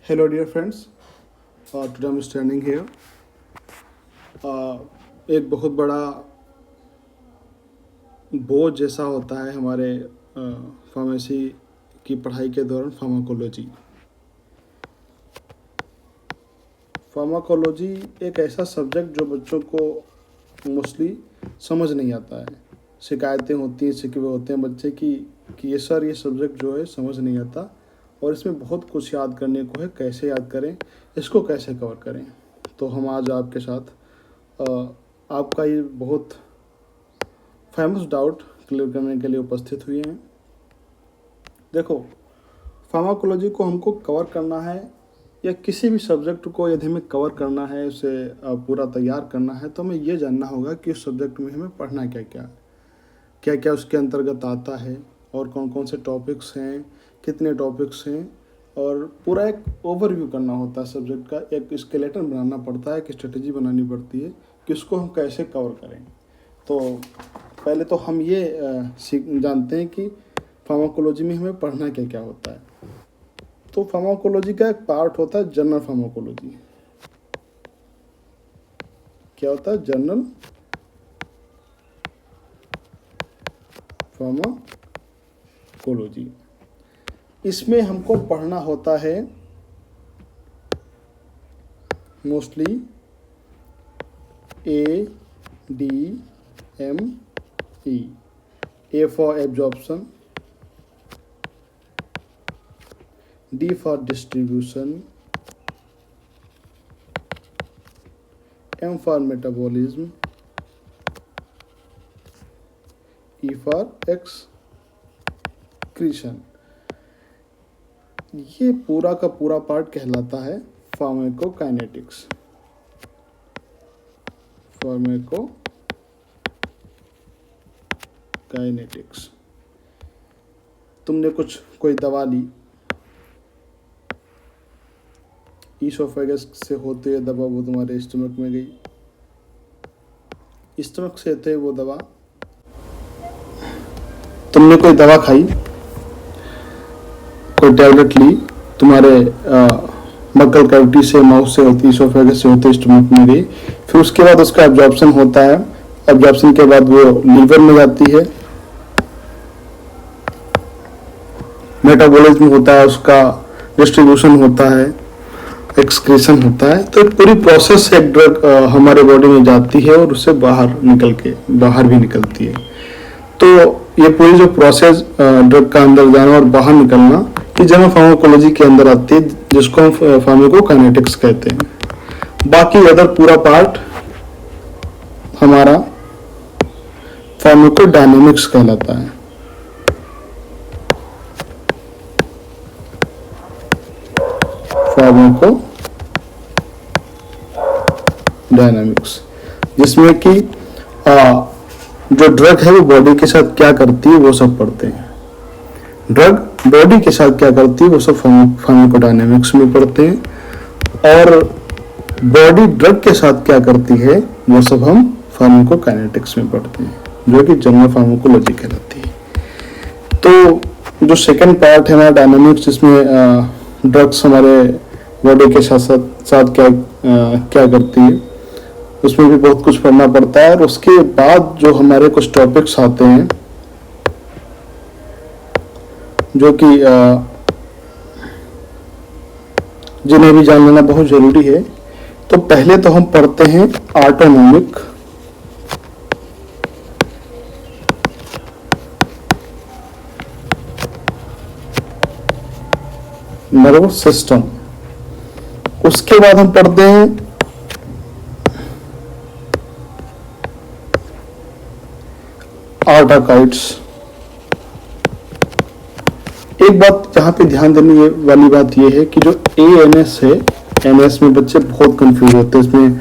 Hello, dear friends. Today I'm standing here. एक बहुत बड़ा बोझ जैसा होता है हमारे फार्मेसी की पढ़ाई के दौरान फार्माकोलॉजी। फार्माकोलॉजी एक ऐसा सब्जेक्ट जो बच्चों को मोस्टली समझ नहीं आता है। शिकायतें होती हैं, शिकवे होते हैं बच्चे कि ये सर ये सब्जेक्ट जो है समझ नहीं आता और इसमें बहुत कुछ याद करने को है, कैसे याद करें, इसको कैसे कवर करें। तो हम आज आपके साथ आपका ये बहुत फेमस डाउट क्लियर करने के लिए उपस्थित हुए हैं। देखो, फार्माकोलॉजी को हमको कवर करना है या किसी भी सब्जेक्ट को यदि हमें कवर करना है, उसे पूरा तैयार करना है, तो हमें ये जानना होगा कि उस सब्जेक्ट में हमें पढ़ना क्या क्या उसके अंतर्गत आता है और कौन कौन से टॉपिक्स हैं, कितने टॉपिक्स हैं, और पूरा एक ओवरव्यू करना होता है सब्जेक्ट का। एक स्केलेटन बनाना पड़ता है, एक स्ट्रेटजी बनानी पड़ती है कि उसको हम कैसे कवर करें। तो पहले तो हम ये जानते हैं कि फार्माकोलॉजी में हमें पढ़ना क्या क्या होता है। तो फार्माकोलॉजी का एक पार्ट होता है जनरल फार्माकोलॉजी। क्या होता है? General pharmacology. इसमें हमको पढ़ना होता है mostly ADME। A for absorption, D for distribution, M for metabolism, E for excretion. ये पूरा का पूरा पार्ट कहलाता है फार्माकोकाइनेटिक्स। फार्माकोकाइनेटिक्स। तुमने कोई दवा ली, ईसोफेगस से होते हुए दवा वो तुम्हारे स्टमक में गई, स्टमक से होते वो दवा, तुमने कोई दवा खाई, कोई टैबलेट ली, तुम्हारे मक्कल कैविटी से, माउथ से होती, ईसोफेगस से होते स्टमक में गई। फिर उसके बाद उसका एब्जॉर्प्शन होता है। एब्जॉर्प्शन के बाद वो लीवर में जाती है, मेटाबॉलिज्म होता है, उसका डिस्ट्रीब्यूशन होता है, एक्सक्रीशन होता है। तो एक पूरी प्रोसेस से एक ड्रग हमारे बॉडी में जाती है और उससे बाहर भी निकलती है। तो ये पूरी जो प्रोसेस ड्रग का अंदर जाना और बाहर निकलना, ये जनरल फार्माकोलॉजी के अंदर आती है, जिसको हम फार्माकोकाइनेटिक्स कहते हैं। बाकी अदर पूरा पार्ट हमारा फार्माकोडायनामिक्स कहलाता है। फार्माकोडायनामिक्स, जिसमें कि जो ड्रग है वो बॉडी के साथ क्या करती है वो सब पढ़ते हैं। ड्रग बॉडी के साथ क्या करती है वो सब फार्माकोडायनामिक्स में पढ़ते हैं, और बॉडी ड्रग के साथ क्या करती है वो सब हम फार्माकोकाइनेटिक्स में पढ़ते हैं, जो कि जनरल फार्माकोलॉजी कहलाती है। तो जो सेकंड पार्ट है हमारा डायनामिक्स, जिसमें ड्रग्स हमारे बॉडी के साथ क्या करती है, उसमें भी बहुत कुछ पढ़ना पड़ता है। और उसके बाद जो हमारे कुछ टॉपिक्स आते हैं जो कि जिन्हें भी जान लेना बहुत जरूरी है। तो पहले तो हम पढ़ते हैं ऑटोनॉमिक नर्वस सिस्टम। उसके बाद हम पढ़ते हैं आर्टाकाइड्स। एक बात यहाँ पे ध्यान देने वाली बात यह है कि जो ANS है, NS में बच्चे बहुत कंफ्यूज होते हैं। इसमें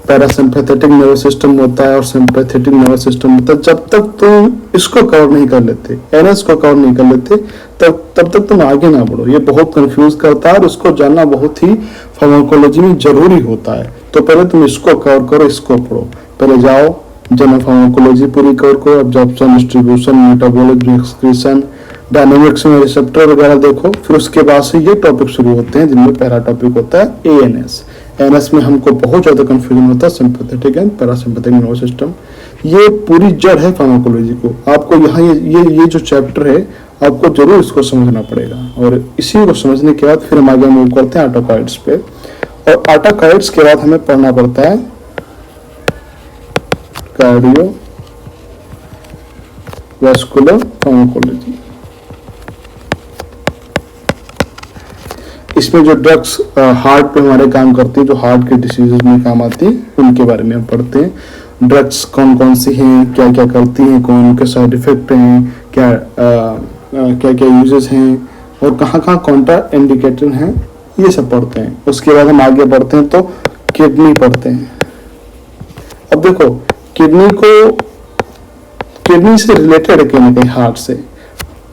पैरासिम्पैथेटिक नर्वस सिस्टम होता है और सिंपैथेटिक नर्वस सिस्टम होता है। जब तक तुम इसको कवर नहीं कर लेते, NS को कवर नहीं कर लेते, तब तक तुम आगे ना बढ़ो। ये बहुत कंफ्यूज करता है और उसको जानना बहुत ही फार्माकोलॉजी में जरूरी होता है। तो पहले तुम इसको कवर करो, इसको पढ़ो। पहले जाओ जनरल फार्माकोलॉजी पूरी कवर करो, absorption, distribution, metabolism, excretion, dynamics में रिसेप्टर वगैरह देखो। फिर उसके बाद से ये टॉपिक शुरू होते हैं जिनमें पहला टॉपिक होता है एएनएस। एएनएस में हमको बहुत ज़्यादा कंफ्यूजन होता है, sympathetic and parasympathetic nervous system. ये पूरी जड़ है फार्माकोलॉजी को। आपको यहाँ ये जो चैप्टर है आपको जरूर इसको समझना पड़ेगा, और इसी को समझने के बाद फिर हम आगे मूव करते हैं ऑटोकाइड्स पे। और ऑटोकाइड्स के बाद हमें पढ़ना पड़ता है कार्डियो वैस्कुलर फार्माकोलॉजी। इसमें जो ड्रग्स हार्ट पे हमारे काम करती है, जो हार्ट के डिसीजेज में काम आती है, उनके बारे में हम पढ़ते हैं। ड्रग्स कौन कौन सी हैं, क्या क्या करती हैं, कौन उनके साइड इफेक्ट हैं, क्या क्या क्या यूजेस हैं, और कहाँ कहाँ कॉन्ट्रा इंडिकेटर हैं, ये सब पढ़ते हैं। उसके बाद हम आगे बढ़ते हैं तो किडनी पढ़ते हैं। अब देखो किडनी से रिलेटेड है कहीं ना कहीं हार्ट से।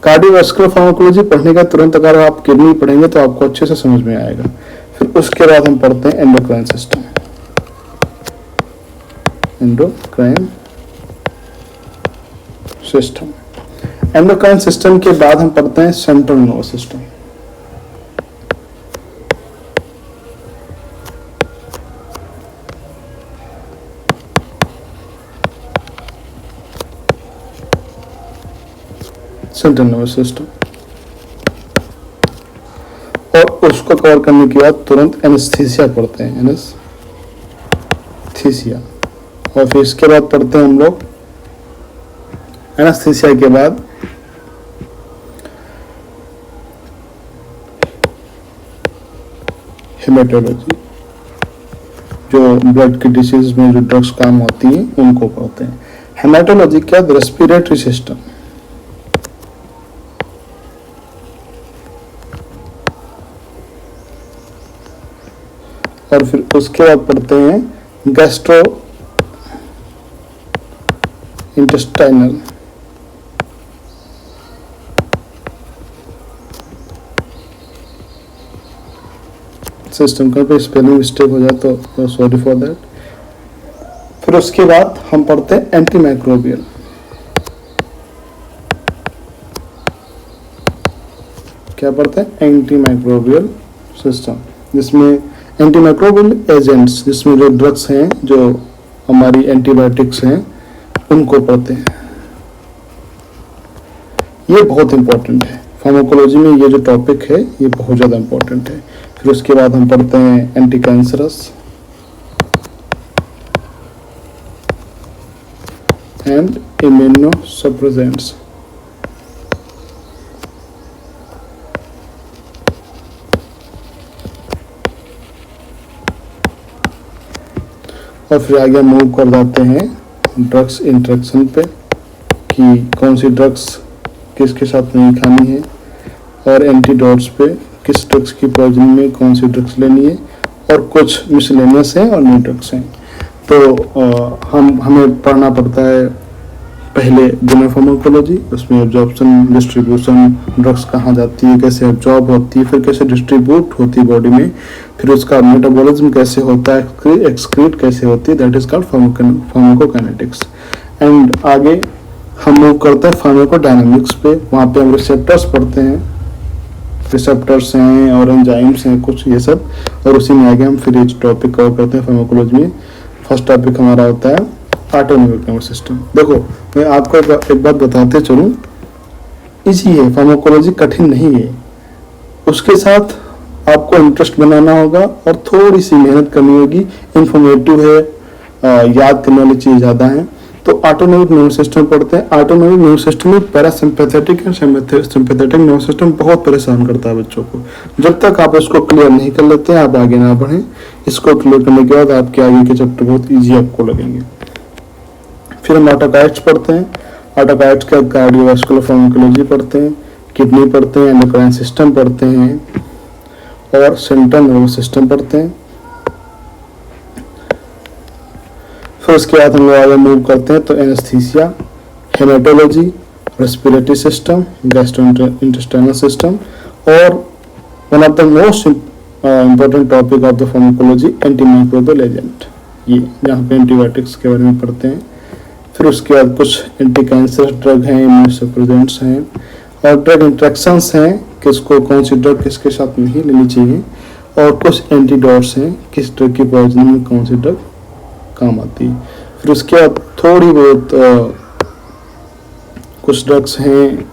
कार्डियोवास्कुलर फार्माकोलॉजी पढ़ने का तुरंत अगर आप किडनी पढ़ेंगे तो आपको अच्छे से समझ में आएगा। फिर उसके बाद हम पढ़ते हैं एंडोक्राइन सिस्टम। एंडोक्राइन सिस्टम के बाद हम पढ़ते हैं central nervous system. Central nervous system, और उसको कवर करने के बाद तुरंत एनेस्थीसिया पढ़ते हैं, एनेस्थीसिया। और फिर इसके बाद पढ़ते हैं हम लोग एनेस्थीसिया के बाद हेमेटोलॉजी, जो ब्लड की डिसीज में जो ड्रग्स काम होती हैं उनको पढ़ते हैं। हेमेटोलॉजी के बाद रेस्पिरेटरी सिस्टम, और फिर उसके बाद पढ़ते हैं गैस्ट्रो इंटेस्टाइनल सिस्टम। कहीं पे स्पेलिंग मिस्टेक हो जाए तो सॉरी फॉर दैट। फिर उसके बाद हम पढ़ते हैं एंटी माइक्रोबियल। क्या पढ़ते हैं? एंटी माइक्रोबियल सिस्टम, जिसमें एंटी माइक्रोबियल एजेंट्स, जिसमें जो ड्रग्स हैं, जो हमारी एंटीबायोटिक्स हैं, उनको पढ़ते हैं। ये बहुत इंपॉर्टेंट है फार्माकोलॉजी में, ये जो टॉपिक है ये बहुत ज़्यादा इंपॉर्टेंट है। फिर उसके बाद हम पढ़ते हैं एंटी कैंसरस एंड इम्यूनोसप्रेसेंट्स। और फिर आगे मूव कर जाते हैं ड्रग्स इंटरेक्शन पे, कि कौन सी ड्रग्स किसके साथ नहीं खानी है, और एंटीडोट्स पे किस ड्रग्स की पॉइजनिंग में कौन सी ड्रग्स लेनी है, और कुछ मिसलेनियस हैं और न्यू ड्रग्स हैं। तो हमें पढ़ना पड़ता है पहले जनरल फार्माकोलॉजी, उसमें एब्जॉर्प्शन, डिस्ट्रीब्यूशन, ड्रग्स कहाँ जाती है, कैसे एब्जॉर्ब होती है, फिर कैसे डिस्ट्रीब्यूट होती है बॉडी में, फिर उसका मेटाबॉलिज्म कैसे होता है, एक्सक्रीट कैसे होती है, that is called pharmacokinetics. And आगे हम मूव करते हैं फार्माकोडायनामिक्स पे। वहाँ पे हम रिसेप्टर्स पढ़ते हैं, रिसेप्टर्स हैं और एंजाइम्स हैं कुछ, ये सब, और उसी में आगे हम फिर ये टॉपिक कवर करते हैं फार्माकोलॉजी में। फर्स्ट टॉपिक हमारा होता है ऑटोनॉमिक नर्वस सिस्टम। देखो मैं आपको एक बात बताते चलूँ, इजी है फार्माकोलॉजी, कठिन नहीं है। उसके साथ आपको इंटरेस्ट बनाना होगा और थोड़ी सी मेहनत करनी होगी। इंफॉर्मेटिव है, याद करने वाली चीज़ ज़्यादा है। तो ऑटोनॉमिक नर्वस सिस्टम पढ़ते हैं। ऑटोनॉमिक नर्वस सिस्टम में parasympathetic and sympathetic nervous system बहुत परेशान करता है बच्चों को। जब तक आप इसको क्लियर नहीं कर लेते हैं आप आगे ना बढ़ें। इसको क्लियर करने के बाद आपके आगे के चैप्टर बहुत ईजी आपको लगेंगे। फिर हम ऑटोकाइड्स पढ़ते हैं। ऑटोकाइड्स का कार्डियोवास्कुलर फार्माकोलॉजी पढ़ते हैं, किडनी पढ़ते हैं, एंडोक्राइन सिस्टम पढ़ते हैं, और सेंट्रल नर्वस सिस्टम पढ़ते हैं। फिर उसके बाद हम लोग आगे मूव करते हैं तो anaesthesia, haematology, respiratory system, gastrointestinal system, और one of the most important topic of the pharmacology antimicrobial agent, ये जहाँ पे एंटीबायोटिक्स के बारे में पढ़ते हैं। फिर उसके बाद कुछ एंटी कैंसर ड्रग हैं, इम्यूनोसप्रेसेंट्स हैं, और ड्रग इंट्रैक्शंस हैं, किसको कौन सी ड्रग किसके साथ नहीं लेनी चाहिए, और कुछ एंटीडोट्स हैं, किस ड्रग की पॉइजनिंग में कौन सी ड्रग काम आती है। फिर उसके बाद थोड़ी बहुत कुछ ड्रग्स हैं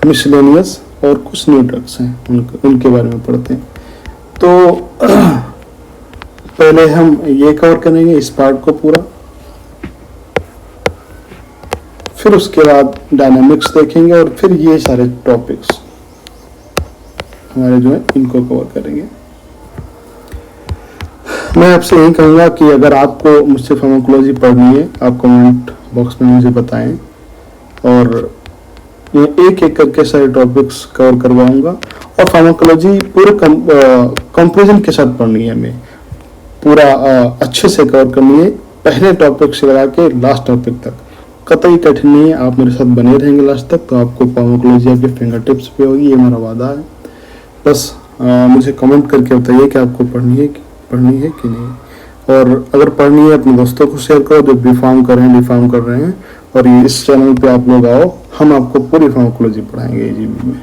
मिसलेनियस और कुछ न्यू ड्रग्स हैं, उनके बारे में पढ़ते हैं। तो पहले हम ये कवर करेंगे इस पार्ट को पूरा, फिर उसके बाद डायनामिक्स देखेंगे और फिर ये सारे टॉपिक्स हमारे जो है इनको कवर करेंगे। मैं आपसे यही कहूँगा कि अगर आपको मुझसे फार्माकोलॉजी पढ़नी है, आप कमेंट बॉक्स में मुझे बताएं, और मैं एक एक करके सारे टॉपिक्स कवर करवाऊंगा। और फार्माकोलॉजी पूरे कंक्लूजन के साथ पढ़नी है, हमें पूरा अच्छे से कवर करनी है, पहले टॉपिक से लगा के लास्ट टॉपिक तक। कतई कठिन नहीं है, आप मेरे साथ बने रहेंगे लास्ट तक, तो आपको फार्माकोलॉजी आपके फिंगर टिप्स पे होगी, ये मेरा वादा है। बस मुझे कमेंट करके बताइए कि आपको पढ़नी है कि नहीं। और अगर पढ़नी है अपने दोस्तों को शेयर करो जो बी फार्म कर रहे हैं, डी फार्म कर रहे हैं, और ये इस चैनल पे आप लोग आओ, हम आपको पूरी फार्माकोलॉजी पढ़ाएंगे AGB में।